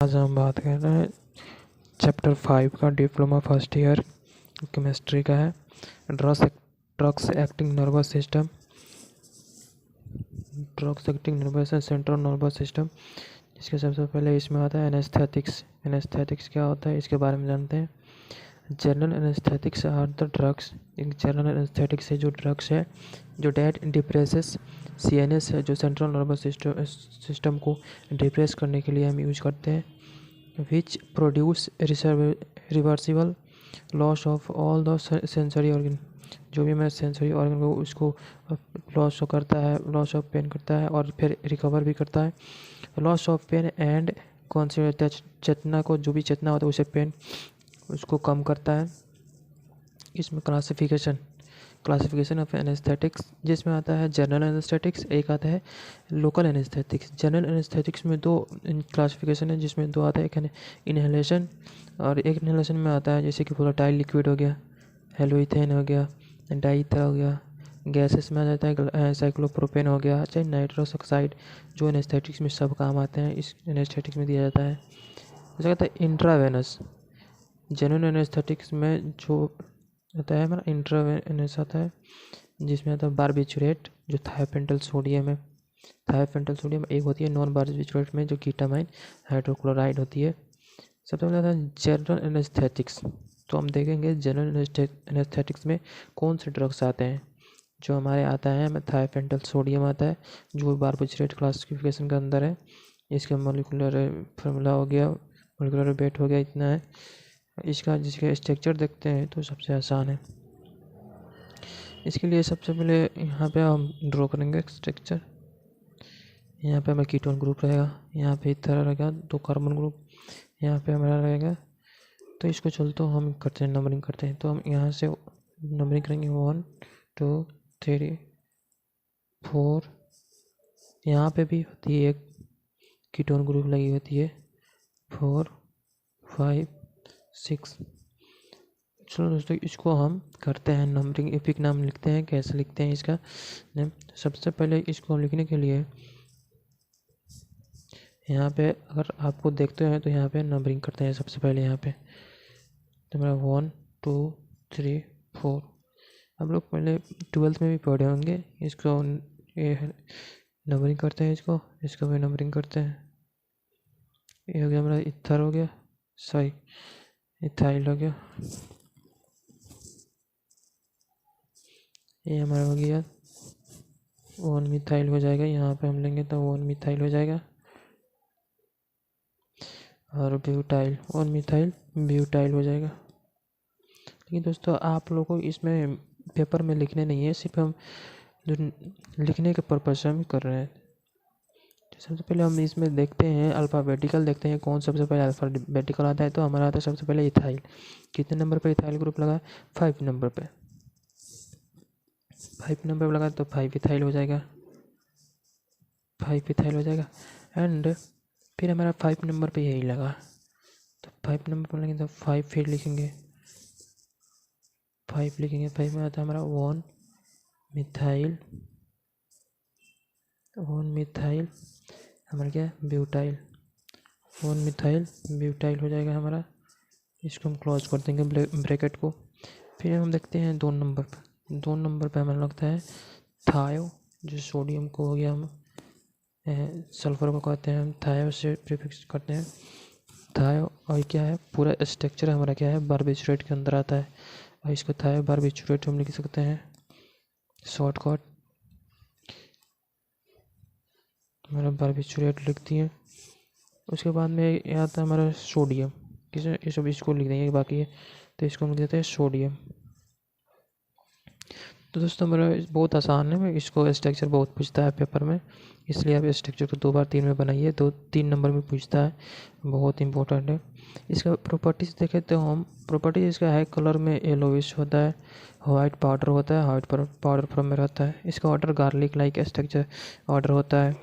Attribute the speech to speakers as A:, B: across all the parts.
A: आज हम बात कर रहे हैं चैप्टर 5 का डिप्लोमा फर्स्ट ईयर केमिस्ट्री का है। Drugs acting nervous system, drugs acting nervous central nervous system. इसके सबसे पहले इसमें आता है एनेस्थेटिक्स। एनेस्थेटिक्स क्या होता है इसके बारे में जानते हैं। General anaesthetics are the drugs, एक जनरल एनेस्थेटिक्स है जो ड्रग्स है जो डेट डिप्रेसेस सीएनएस है, जो सेंट्रल नर्वस सिस्टम को डिप्रेस करने के लिए हम यूज करते हैं। which produce reversible loss of all the sensory organ, जो भी मैं सेंसरी ऑर्गन को उसको लॉस करता है, लॉस ऑफ पेन करता है और फिर रिकवर भी करता है। Loss of pain and consider, चेतना को, जो भी चेतना होता है उसे पेन उसको कम करता है। इसमें क्लासिफिकेशन ऑफ एनेस्थेटिक्स, जिसमें आता है जनरल एनेस्थेटिक्स, एक आता है लोकल एनेस्थेटिक्स। जनरल एनेस्थेटिक्स में दो क्लासिफिकेशन है, जिसमें दो आता है, एक इनहेलेशन और एक इनहेलेशन में आता है जैसे कि वोलेटाइल लिक्विड हो गया, हेलोइथेन हो गया, डाइथर हो गया। गैसेस में आ जाता है साइक्लोप्रोपेन हो गया, चाहे नाइट्रस ऑक्साइड, जो एनेस्थेटिक्स में सब काम आते हैं, इस एनेस्थेटिक्स में दिया जाता है। जैसे कहता है इंट्रावेनस। जनरल एनेस्थेटिक्स में जो आता है हमारा इंट्रावेनस आता है, जिसमें आता है बारबिचुरेट, जो थायोपेंटल सोडियम है। थायोपेंटल सोडियम एक होती है नॉन बारबिचुरेट में, जो कीटामाइन हाइड्रोक्लोराइड होती है। सबसे पहले आता है जनरल एनेस्थेटिक्स। तो हम देखेंगे जनरल एनेस्थेटिक्स में कौन से ड्रग्स आते हैं। जो हमारे आता है हमें थायोपेंटल सोडियम आता है, जो बारबिचुरेट क्लासिफिकेशन के अंदर है। इसका मोलिकुलर फार्मूला हो गया, मोलिकुलर वेट हो गया, इतना है इसका। जिसका स्ट्रक्चर देखते हैं तो सबसे आसान है। इसके लिए सबसे पहले यहाँ पे हम ड्रॉ करेंगे स्ट्रक्चर। यहाँ पे हमारा कीटोन ग्रुप रहेगा, यहाँ पे इथर रहेगा, 2 कार्बन ग्रुप यहाँ पे हमारा रहेगा। तो इसको चलते हम करते हैं, नंबरिंग करते हैं। तो हम यहाँ से नंबरिंग करेंगे 1 2 3 4। यहाँ पे भी होती है एक कीटोन ग्रुप लगी होती है, 4 5 6। चलो दोस्तों, इसको हम करते हैं नंबरिंग। एपिक नाम लिखते हैं, कैसे लिखते हैं इसका। सबसे पहले इसको लिखने के लिए यहाँ पे अगर आपको देखते हैं तो यहाँ पे नंबरिंग करते हैं सबसे पहले। यहाँ पे तो मेरा 1 2 3 4। हम लोग पहले 12th में भी पढ़े होंगे इसको। ये नंबरिंग करते हैं, इसको भी नंबरिंग करते हैं। ये हो गया हमारा इथर हो गया, सॉरी इथाइल हो गया। ये हमारा हो गया 1 मिथाइल हो जाएगा। यहाँ पे हम लेंगे तो 1 मिथाइल हो जाएगा। और ब्यूटाइल, 1 मिथाइल ब्यूटाइल हो जाएगा। लेकिन दोस्तों आप लोगों को इसमें पेपर में लिखने नहीं है, सिर्फ हम जो लिखने के पर्पज से हम कर रहे हैं। तो सबसे पहले हम इसमें देखते हैं अल्फ़ाबेटिकल, देखते हैं कौन सबसे पहले अल्फ़ाबेटिकल आता है। तो हमारा आता है सबसे पहले इथाइल। कितने नंबर पे इथाइल ग्रुप लगा? 5 नंबर पे। 5 नंबर पे लगा तो 5 इथाइल हो जाएगा, 5 इथाइल हो जाएगा। एंड फिर हमारा 5 नंबर पे यही लगा, तो 5 नंबर पर लेंगे तो 5 फिर लिखेंगे, 5 लिखेंगे। 5 में आता है हमारा 1 मिथाइल, 1 मिथाइल हमारा क्या है ब्यूटाइल, 1 मिथाइल ब्यूटाइल हो जाएगा हमारा। इसको हम क्लोज कर देंगे ब्रैकेट को। फिर हम देखते हैं 2 नंबर पर। 2 नंबर पे हमें लगता है थायो, जो सोडियम को हो गया, हम सल्फर को कहते हैं हम थायो से प्रीफिक्स करते हैं थायो। और क्या है पूरा स्ट्रक्चर हमारा क्या है बारबिचुरेट के अंदर आता है, और इसको थायो बारबिचुरेट हम लिख सकते हैं शॉर्टकट। हमारा बारबिचुरेट लिख दिए। उसके बाद में ये आता है हमारा सोडियम, किसे ये सब इसको लिख देंगे बाकी है, तो इसको हम लिख देते हैं सोडियम। तो दोस्तों मेरा बहुत आसान है, इसको स्ट्रक्चर बहुत पूछता है पेपर में, इसलिए आप स्ट्रक्चर को 2 बार 3 में बनाइए, 2-3 नंबर में पूछता है, बहुत इंपॉर्टेंट है। इसका प्रॉपर्टीज़ देखें तो हम प्रॉपर्टीज इसका है कलर में येलोविश होता है, वाइट पाउडर होता है, वाइट पाउडर फॉर्म में रहता है। इसका order garlic like structure order होता है।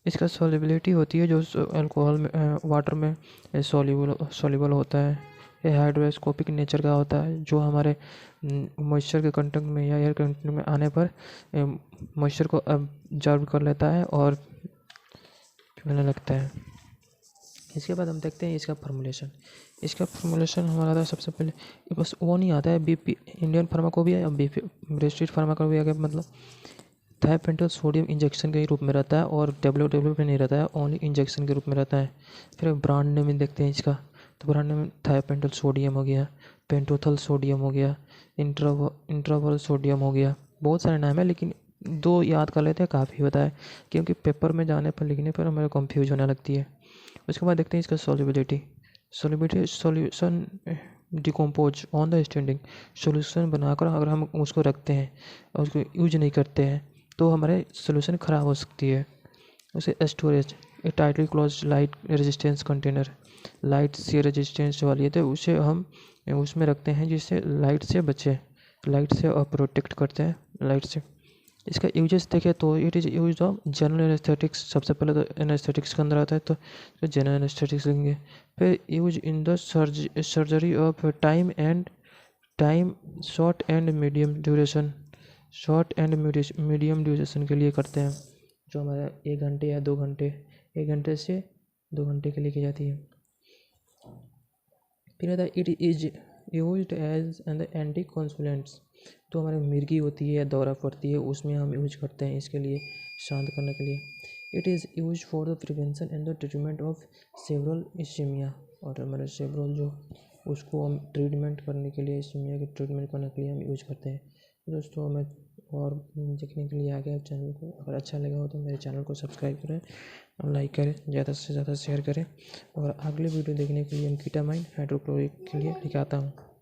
A: इसका सॉल्युबिलिटी होती है जो अल्कोहल में वाटर में सॉल्युबल होता है। ये हाइड्रोस्कोपिक नेचर का होता है, जो हमारे मॉइस्चर के कंटेंट में या एयर कंटेंट में आने पर मॉइस्चर को ऑब्जर्व कर लेता है और पीने लगता है। इसके बाद हम देखते हैं इसका फॉर्मूलेशन हमारा था सबसे पहले। बस वो नहीं आता है बीपी, इंडियन फार्माकोपिया या बीपी ब्रेस्टिड फार्माकोपिया का मतलब थायोपेंटल सोडियम इंजेक्शन के रूप में रहता है और टेबलेट में नहीं रहता है, ओनली इंजेक्शन के रूप में रहता है। फिर ब्रांड नेम देखते हैं इसका, तो ब्रांड नेम थायोपेंटल सोडियम हो गया, पेंटोथल सोडियम हो गया, इंट्रावल सोडियम हो गया। बहुत सारे नाम है लेकिन 2 याद कर लेते हैं काफ़ी होता है, क्योंकि पेपर में जाने पर लिखने पर हमें कंफ्यूज होने लगती है। उसके बाद देखते हैं इसका solubility solution decompose on the standing. Solution बनाकर अगर हम उसको रखते हैं और उसको यूज नहीं करते हैं तो हमारे सॉल्यूशन ख़राब हो सकती है। उसे storage, a tightly close light resistance container, light से रेजिस्टेंस वाली है तो उसे हम उसमें रखते हैं जिससे लाइट से बचे, लाइट से प्रोटेक्ट करते हैं लाइट से। इसका यूजेस देखें तो it is use of general anaesthetics. सबसे पहले तो एनेस्थेटिक्स के अंदर आता है तो जनरल एनेस्थेटिक्स लेंगे। फिर use in the surgery of time short and medium duration के लिए करते हैं, जो हमारा 1 घंटे या 2 घंटे, 1 घंटे से 2 घंटे के लिए की जाती है। फिर आता है it is use as an anticonvulsants. तो हमारी मिर्गी होती है या दौरा पड़ती है उसमें हम यूज करते हैं इसके लिए, शांत करने के लिए। It is use for the prevention and the treatment of several ischaemia. और हमारे सेवरल जो उसको हम ट्रीटमेंट करने के लिए, इस्कीमिया के ट्रीटमेंट करने के लिए हम यूज करते हैं। दोस्तों हमें और देखने के लिए आगे आप चैनल को अगर अच्छा लगा हो तो मेरे चैनल को सब्सक्राइब करें और लाइक करें, ज़्यादा से ज़्यादा शेयर करें। और अगले वीडियो देखने के लिए हम कीटामाइन हाइड्रोक्लोरिक के लिए लेके आता हूँ।